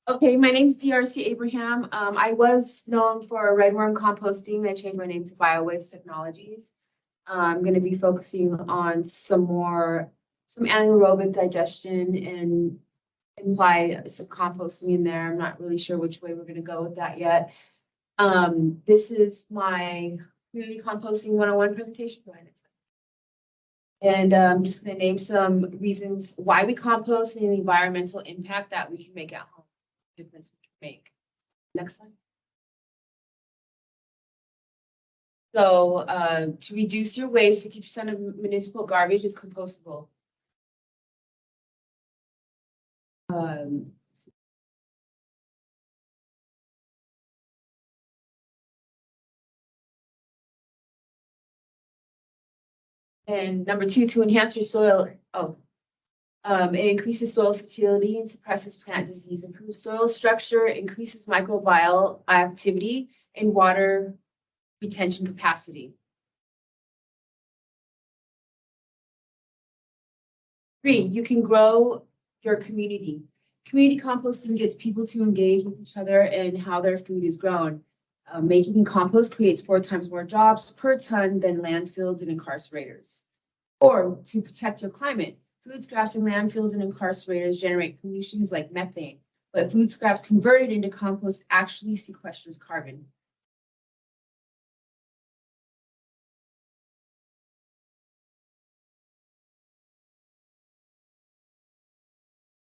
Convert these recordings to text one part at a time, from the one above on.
Okay, my name's DeArcie Abraham. I was known for Red Worm Composting. I changed my name to Biowaste Technologies. I'm going to be focusing on some anaerobic digestion and imply some composting in there. I'm not really sure which way we're going to go with that yet. This is my community composting 101 presentation. Go ahead. And I'm just going to name some reasons why we compost and the environmental impact that we can make at home. Difference we can make. Next slide. So to reduce your waste, 50% of municipal garbage is compostable. And number two, to enhance your soil. It increases soil fertility and suppresses plant disease, improves soil structure, increases microbial activity, and water retention capacity. 3, you can grow your community. Community composting gets people to engage with each other and how their food is grown. Making compost creates 4 times more jobs per ton than landfills and incarcerators. Or to protect your climate. Food scraps in landfills and incarcerators generate pollutions like methane, but food scraps converted into compost actually sequesters carbon.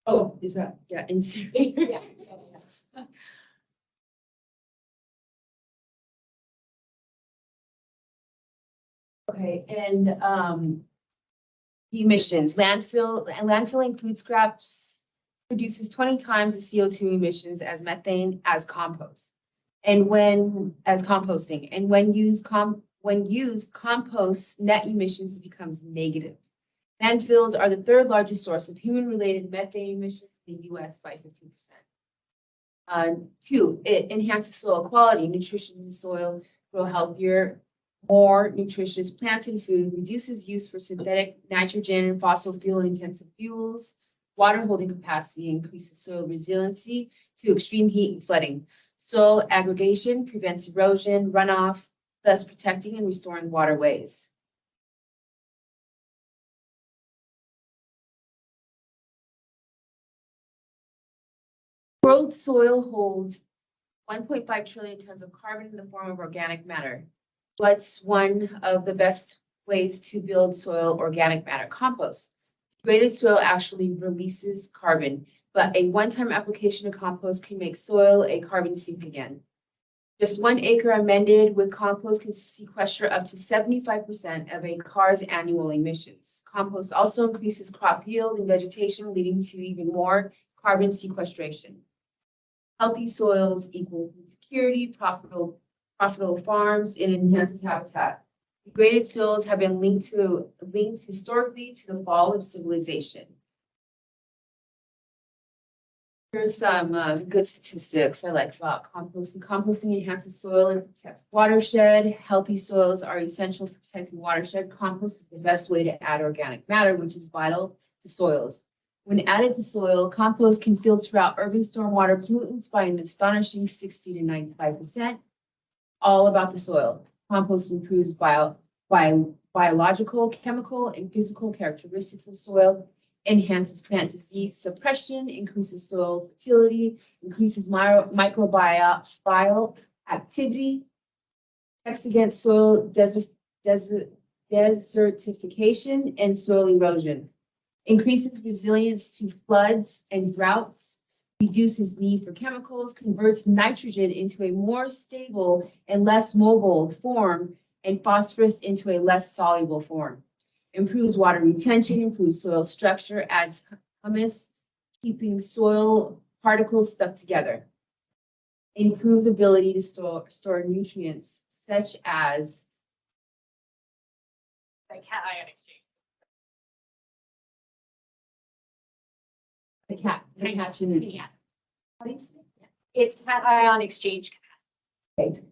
Oh, is that, yeah, incinerator. Yeah. Okay, and emissions. Landfilling food scraps produces 20 times the CO2 emissions as methane as compost. And when used, compost net emissions becomes negative. Landfills are the 3rd largest source of human-related methane emissions in the US by 15%. 2, it enhances soil quality. Nutrition in the soil grow healthier, more nutritious plants and food, reduces use for synthetic nitrogen and fossil fuel intensive fuels, water holding capacity, increases soil resiliency to extreme heat and flooding. Soil aggregation prevents erosion, runoff, thus protecting and restoring waterways. World soil holds 1.5 trillion tons of carbon in the form of organic matter. What's one of the best ways to build soil organic matter? Compost. Degraded soil actually releases carbon, but a one-time application of compost can make soil a carbon sink again. Just 1 acre amended with compost can sequester up to 75% of a car's annual emissions. Compost also increases crop yield and vegetation, leading to even more carbon sequestration. Healthy soils equal food security, profitable farms, and enhanced habitat. Degraded soils have been linked historically to the fall of civilization. Here's some good statistics I like about composting. Composting enhances soil and protects watershed. Healthy soils are essential for protecting watershed. Compost is the best way to add organic matter, which is vital to soils. When added to soil, compost can filter out urban stormwater pollutants by an astonishing 60 to 95%. All about the soil. Compost improves biological, chemical, and physical characteristics of soil, enhances plant disease suppression, increases soil fertility, increases microbial activity, protects against soil desertification and soil erosion, increases resilience to floods and droughts, reduces need for chemicals, converts nitrogen into a more stable and less mobile form, and phosphorus into a less soluble form. Improves water retention, improves soil structure, adds humus, keeping soil particles stuck together. Improves ability to store nutrients such as the cation exchange. The cation. Yeah. How do you say it? It's cation exchange capacity.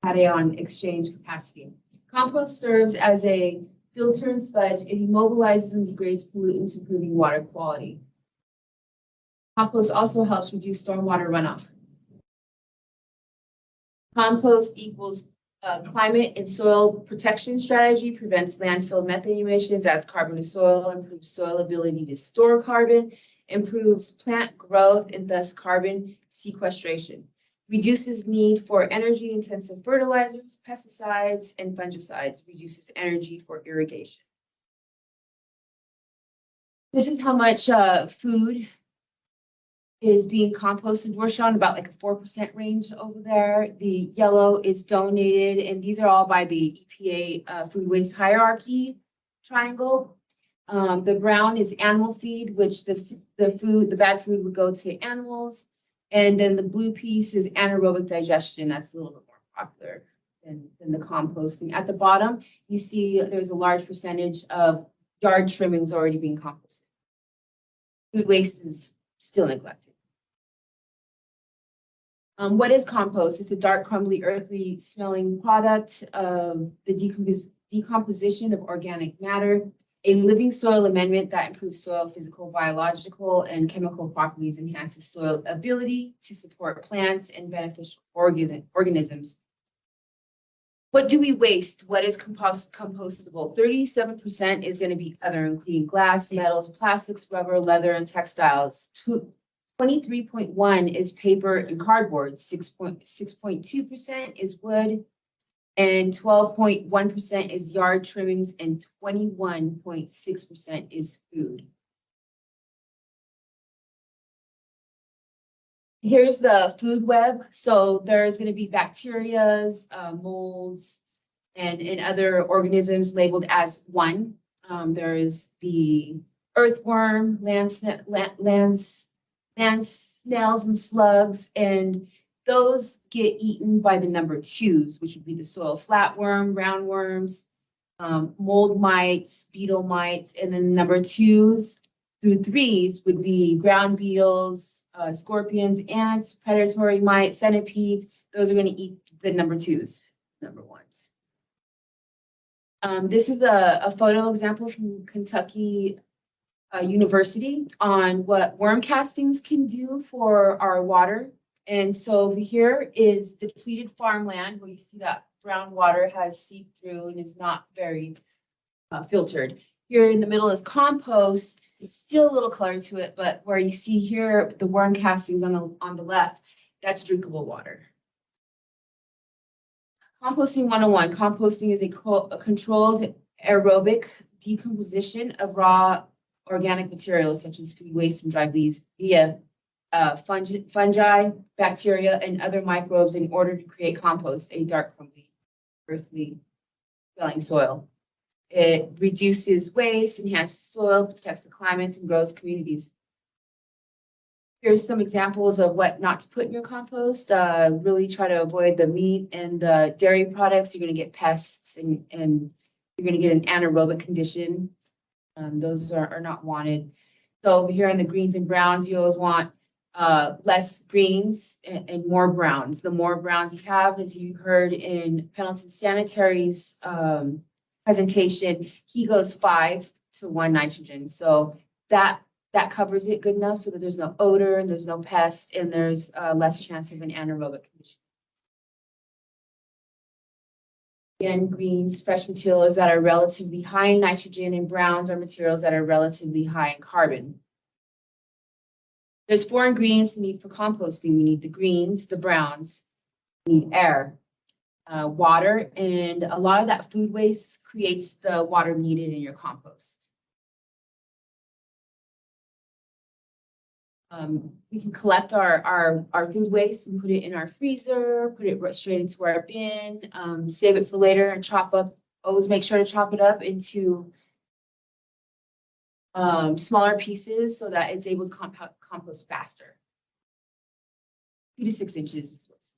Cation exchange capacity. Compost serves as a filter and sludge. It immobilizes and degrades pollutants, improving water quality. Compost also helps reduce stormwater runoff. Compost equals climate and soil protection strategy, prevents landfill methane emissions, adds carbon to soil, improves soil ability to store carbon, improves plant growth and thus carbon sequestration, reduces need for energy intensive fertilizers, pesticides, and fungicides, reduces energy for irrigation. This is how much food is being composted. We're showing about like a 4% range over there. The yellow is donated, and these are all by the EPA food waste hierarchy triangle. The brown is animal feed, which the bad food would go to animals. And then the blue piece is anaerobic digestion. That's a little bit more popular than the composting. At the bottom, you see there's a large percentage of yard trimmings already being composted. Food waste is still neglected. What is compost? It's a dark, crumbly, earthy smelling product of the decomposition of organic matter, a living soil amendment that improves soil physical, biological, and chemical properties, enhances soil ability to support plants and beneficial organisms. What do we waste? What is compostable? 37% is going to be other, including glass, metals, plastics, rubber, leather, and textiles. 23.1 is paper and cardboard. 6.2% is wood, and 12.1% is yard trimmings, and 21.6% is food. Here's the food web. So there's going to be bacterias, molds, and other organisms labeled as one. There is the earthworm, land snails, and slugs, and those get eaten by the number 2s, which would be the soil flatworm, roundworms, mold mites, beetle mites, and then number 2s through 3s would be ground beetles, scorpions, ants, predatory mites, centipedes. Those are going to eat the number 2s, number 1s. This is a photo example from Kentucky University on what worm castings can do for our water. And so over here is depleted farmland, where you see that brown water has seeped through and is not very filtered. Here in the middle is compost. It's still a little color to it, but where you see here the worm castings on the left, that's drinkable water. Composting 101. Composting is a controlled aerobic decomposition of raw organic materials such as food waste and dried leaves via fungi, bacteria, and other microbes in order to create compost, a dark, crumbly, earthy smelling soil. It reduces waste, enhances soil, protects the climates, and grows communities. Here's some examples of what not to put in your compost. Really try to avoid the meat and the dairy products. You're going to get pests, and you're going to get an anaerobic condition. Those are not wanted. So over here in the greens and browns, you always want less greens and more browns. The more browns you have, as you heard in Pendleton Sanitary's presentation, he goes 5 to 1 nitrogen. So that covers it good enough so that there's no odor and there's no pest and there's less chance of an anaerobic condition. Again, greens, fresh materials that are relatively high in nitrogen, and browns are materials that are relatively high in carbon. There's 4 ingredients you need for composting. You need the greens, the browns, you need air, water, and a lot of that food waste creates the water needed in your compost. We can collect our food waste and put it in our freezer, put it straight into our bin, save it for later, and chop up. Always make sure to chop it up into smaller pieces so that it's able to compost faster. 2 to 6 inches is what's.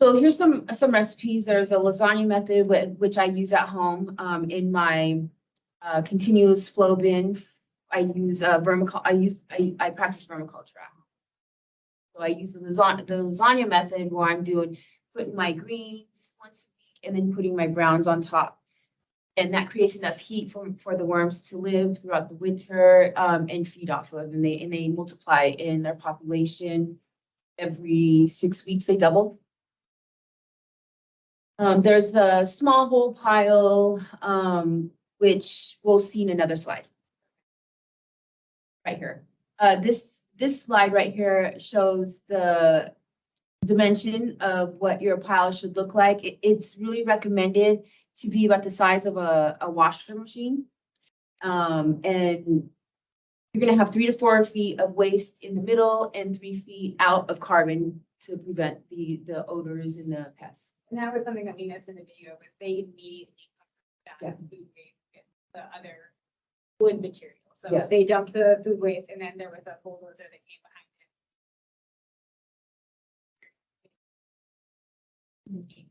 So here's some recipes. There's a lasagna method which I use at home in my continuous flow bin. I use I practice vermiculture at home. So I use the lasagna method where I'm putting my greens once a week and then putting my browns on top. And that creates enough heat for the worms to live throughout the winter and feed off of. And they multiply in their population. Every 6 weeks, they double. There's the small hole pile, which we'll see in another slide. Right here. This slide right here shows the dimension of what your pile should look like. It's really recommended to be about the size of a washer machine. And you're gonna have 3 to 4 feet of waste in the middle and 3 feet out of carbon to prevent the odors and the pests. And that was something that we missed in the video, was they immediately covered Yeah. that food waste with the other wood material. So Yeah. they dumped the food waste, and then there was a bulldozer that came behind it.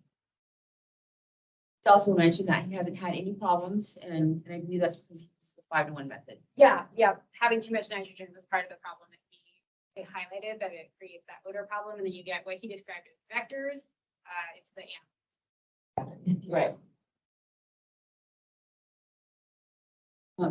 It's also mentioned that he hasn't had any problems, and I believe that's because he uses the 5-to-1 method. Yeah, having too much nitrogen was part of the problem that they highlighted, that it creates that odor problem, and then you get what he described as vectors. It's the animals. Right.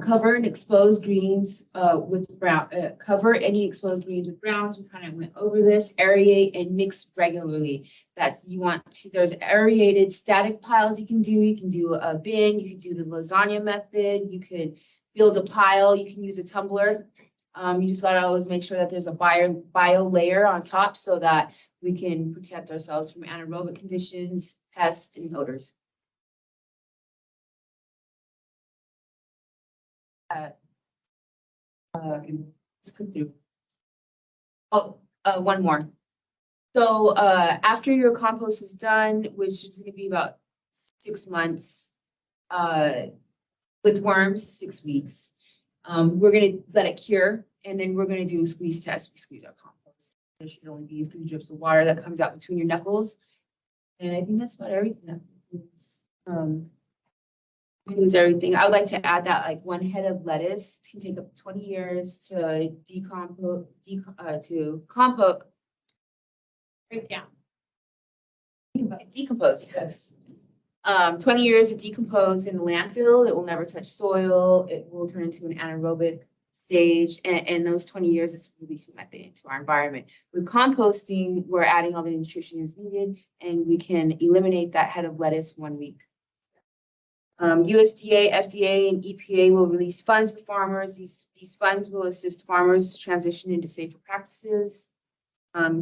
Cover and expose greens with brown. Cover any exposed greens with browns. We kind of went over this. Aerate and mix regularly. That's you want to. There's aerated static piles you can do. You can do a bin. You can do the lasagna method. You could build a pile. You can use a tumbler. You just gotta always make sure that there's a bio layer on top so that we can protect ourselves from anaerobic conditions, pests, and odors. Let's click through. Oh, one more. So after your compost is done, which is going to be about 6 months, with worms, 6 weeks, we're going to let it cure, and then we're going to do a squeeze test. We squeeze our compost. There should only be a few drips of water that comes out between your knuckles, and I think that's about everything. That includes everything. I would like to add that like 1 head of lettuce can take up 20 years to decompose, Break down. decompose, yes. 20 years to decompose in a landfill. It will never touch soil. It will turn into an anaerobic stage. And those 20 years, it's releasing methane into our environment. With composting, we're adding all the nutrition is needed, and we can eliminate that head of lettuce 1 week. USDA, FDA, and EPA will release funds to farmers. These funds will assist farmers to transition into safer practices.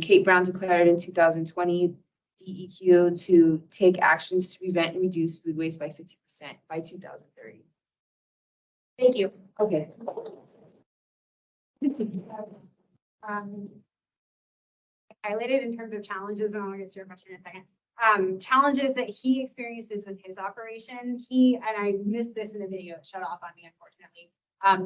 Kate Brown declared in 2020 DEQ to take actions to prevent and reduce food waste by 50% by 2030. Thank you. Okay. Highlighted in terms of challenges, and I'll get to your question in a second. Challenges that he experiences with his operation. And I missed this in the video, it shut off on me, unfortunately.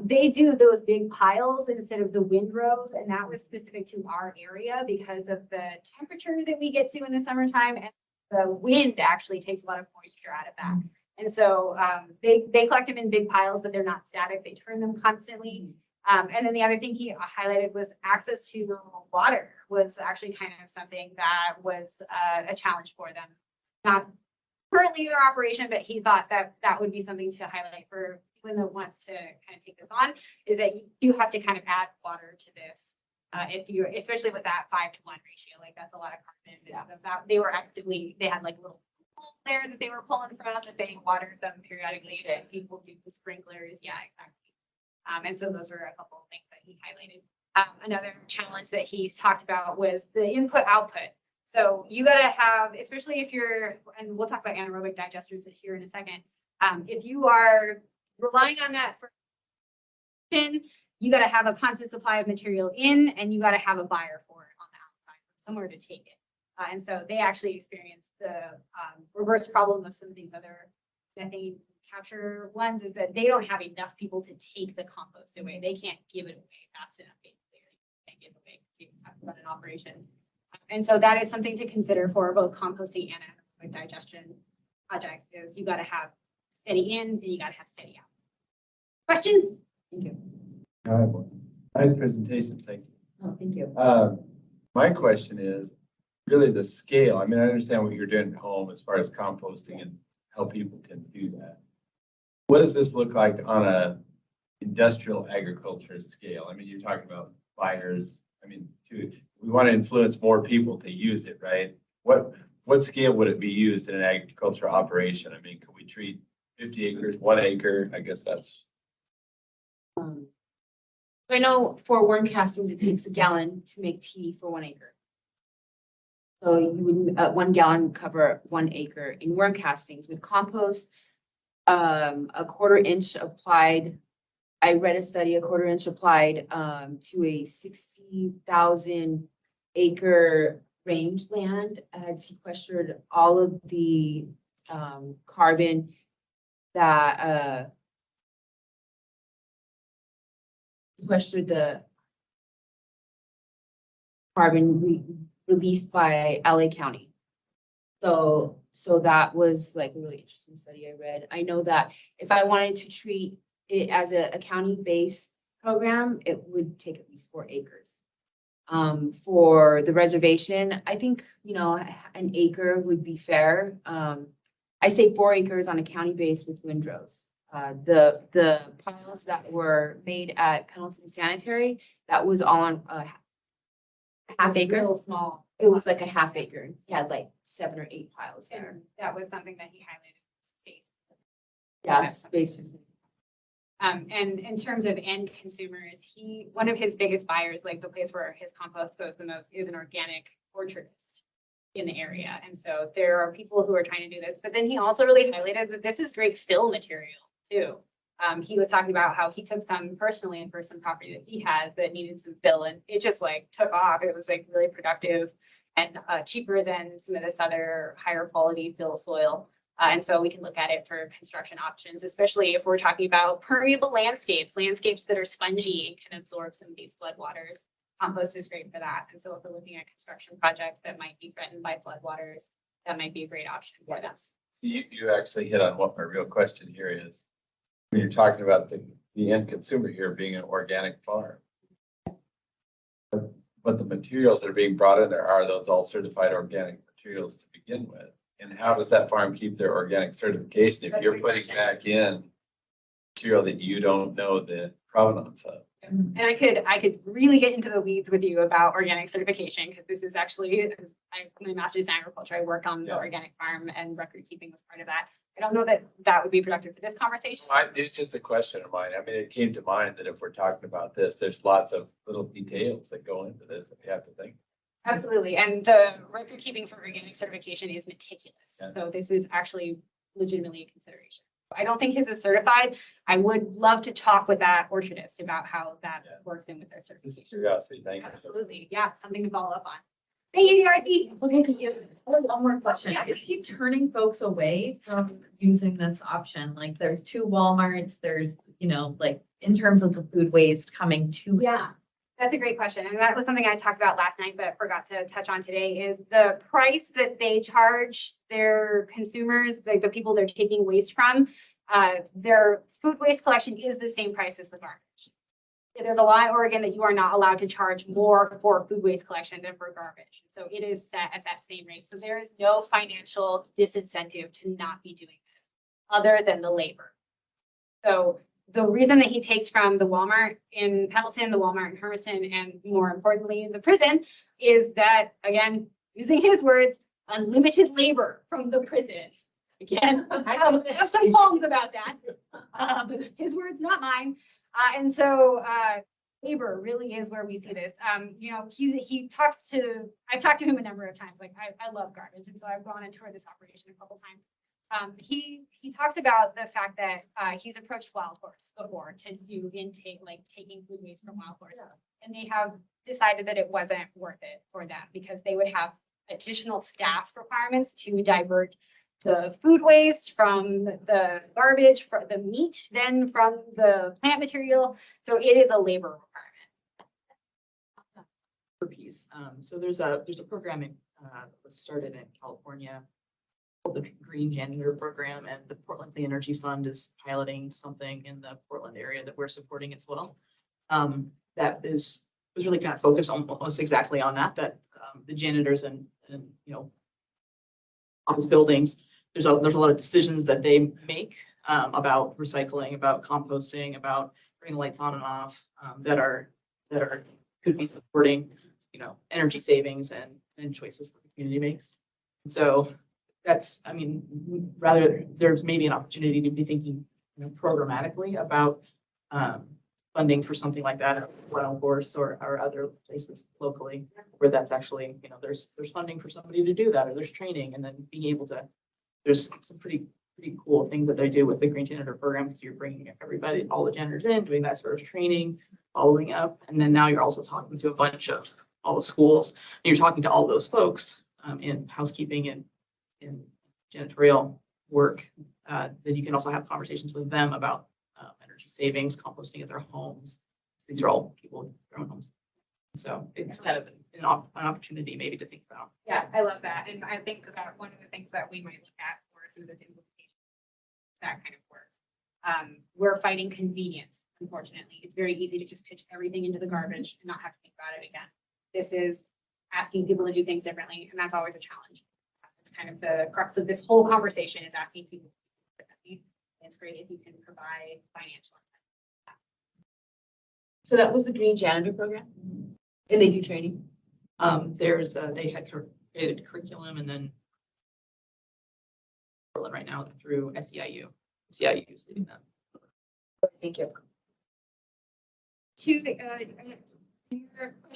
They do those big piles instead of the windrows, and that was specific to our area because of the temperature that we get to in the summertime, and the wind actually takes a lot of moisture out of that. And so they collect them in big piles, but they're not static. They turn them constantly. And then the other thing he highlighted was access to water was actually kind of something that was a challenge for them. Not currently in their operation, but he thought that that would be something to highlight for anyone that wants to kind of take this on, is that you do have to kind of add water to this. If you're, especially with that 5-to-1 ratio, like that's a lot of carbon. Yeah. That they were actively, they had like little pool there that they were pulling from, that they watered them periodically. People do the sprinklers. Yeah, exactly. And so those were a couple of things that he highlighted. Another challenge that he's talked about was the input output. So you got to have, especially if you're, and we'll talk about anaerobic digesters here in a second. If you are relying on that for, you got to have a constant supply of material in, and you got to have a buyer for it on the outside, somewhere to take it. And so they actually experienced the reverse problem of some of these other methane capture ones, is that they don't have enough people to take the compost away. They can't give it away fast enough. They can't give it away to run an operation. And so that is something to consider for both composting and anaerobic digestion projects, is you got to have steady in and you got to have steady out. Questions? Thank you. I have one. Nice presentation, thank you. Oh, thank you. My question is really the scale. I mean, I understand what you're doing at home as far as composting and how people can do that. what does this look like on a industrial agriculture scale? I mean, you're talking about fires. I mean, we want to influence more people to use it, right? What scale would it be used in an agricultural operation? I mean, could we treat 50 acres, 1 acre? I guess that's. I know for worm castings, it takes a gallon to make tea for 1 acre. So you would 1 gallon cover 1 acre in worm castings. With compost, a 1/4 inch applied. I read a study, a 1/4 inch applied to a 60,000 acre rangeland had sequestered all of the carbon that sequestered the carbon released by LA County. So that was like a really interesting study I read. I know that if I wanted to treat it as a county-based program, it would take at least 4 acres. For the reservation, I think, you know, an acre would be fair. I say 4 acres on a county base with windrows. The piles that were made at Pendleton Sanitary, that was all on a half acre. Real small. It was like a half acre. He had like 7 or 8 piles there. And that was something that he highlighted. Space. Yeah, space. And in terms of end consumers, one of his biggest buyers, like the place where his compost goes the most, is an organic orchardist in the area. And so there are people who are trying to do this, but then he also really highlighted that this is great fill material too. He was talking about how he took some personally for some property that he has that needed some fill, and it just like took off. It was like really productive and cheaper than some of this other higher quality fill soil. And so we can look at it for construction options, especially if we're talking about permeable landscapes that are spongy and can absorb some of these floodwaters. Compost is great for that. And so if we're looking at construction projects that might be threatened by floodwaters, that might be a great option for them. You actually hit on what my real question here is. When you're talking about the end consumer here being an organic farm. But the materials that are being brought in there, are those all certified organic materials to begin with? And how does that farm keep their organic certification if you're putting back in material that you don't know the provenance of? And I could really get into the weeds with you about organic certification, because this is actually, my master's in agriculture. I work on the organic farm, and record keeping was part of that. I don't know that that would be productive for this conversation. It's just a question of mine. I mean, it came to mind that if we're talking about this, there's lots of little details that go into this that we have to think. Absolutely. And the record keeping for organic certification is meticulous. Yeah. So this is actually legitimately a consideration. I don't think his is certified. I would love to talk with that orchardist about how that works in with their Just certification. curiosity, thank you. Absolutely. Yeah, something to follow up on. Thank you, DeArcie. Okay, thank you. One more question. Is he turning folks away from using this option? Like there's 2 Walmarts, there's, you know, like in terms of the food waste coming to. Yeah, that's a great question. And that was something I talked about last night, but forgot to touch on today, is the price that they charge their consumers, like the people they're taking waste from, their food waste collection is the same price as the garbage. There's a law in Oregon that you are not allowed to charge more for food waste collection than for garbage. So it is set at that same rate. So there is no financial disincentive to not be doing this other than the labor. So the reason that he takes from the Walmart in Pendleton, the Walmart in Hermiston, and more importantly, the prison, is that, again, using his words, unlimited labor from the prison. Again, I have some qualms about that. His words, not mine. And so labor really is where we see this. You know, I've talked to him a number of times. Like I love garbage, and so I've gone and toured this operation a couple times. He talks about the fact that he's approached wild horse before to do intake, like taking food waste from wild horse, and they have decided that it wasn't worth it for them because they would have additional staff requirements to divert the food waste from the garbage, from the meat, then from the plant material. So it is a labor requirement. Piece. So there's a programming that was started in California called the Green Janitor Program, and the Portland Clean Energy Fund is piloting something in the Portland area that we're supporting as well. That was really kind of focused on almost exactly on that the janitors and you know office buildings there's a lot of decisions that they make about recycling, about composting, about bringing lights on and off, that could be supporting, energy savings and choices that the community makes. And so that's, I mean, rather, there's maybe an opportunity to be thinking, programmatically about funding for something like that at Wild Horse or other places locally where that's actually, there's funding for somebody to do that, or there's training, and then being able to, there's some pretty cool things that they do with the Green Janitor program, because you're bringing everybody, all the janitors in, doing that sort of training, following up. And then now you're also talking to a bunch of all the schools, and you're talking to all those folks in housekeeping and in janitorial work. Then you can also have conversations with them about energy savings, composting at their homes. These are all people with their own homes. So it's kind of an opportunity maybe to think about. Yeah, I love that. And I think that one of the things that we might look at for some of this implementation, that kind of work. We're fighting convenience, unfortunately. It's very easy to just pitch everything into the garbage and not have to think about it again. This is asking people to do things differently, and that's always a challenge. It's kind of the crux of this whole conversation, is asking people to do differently. It's great if you can provide financial incentive. So that was the Green Janitor program? And they do training? They had created curriculum, and then Portland right now through SEIU. SEIU is leading that. Thank you. To the, your question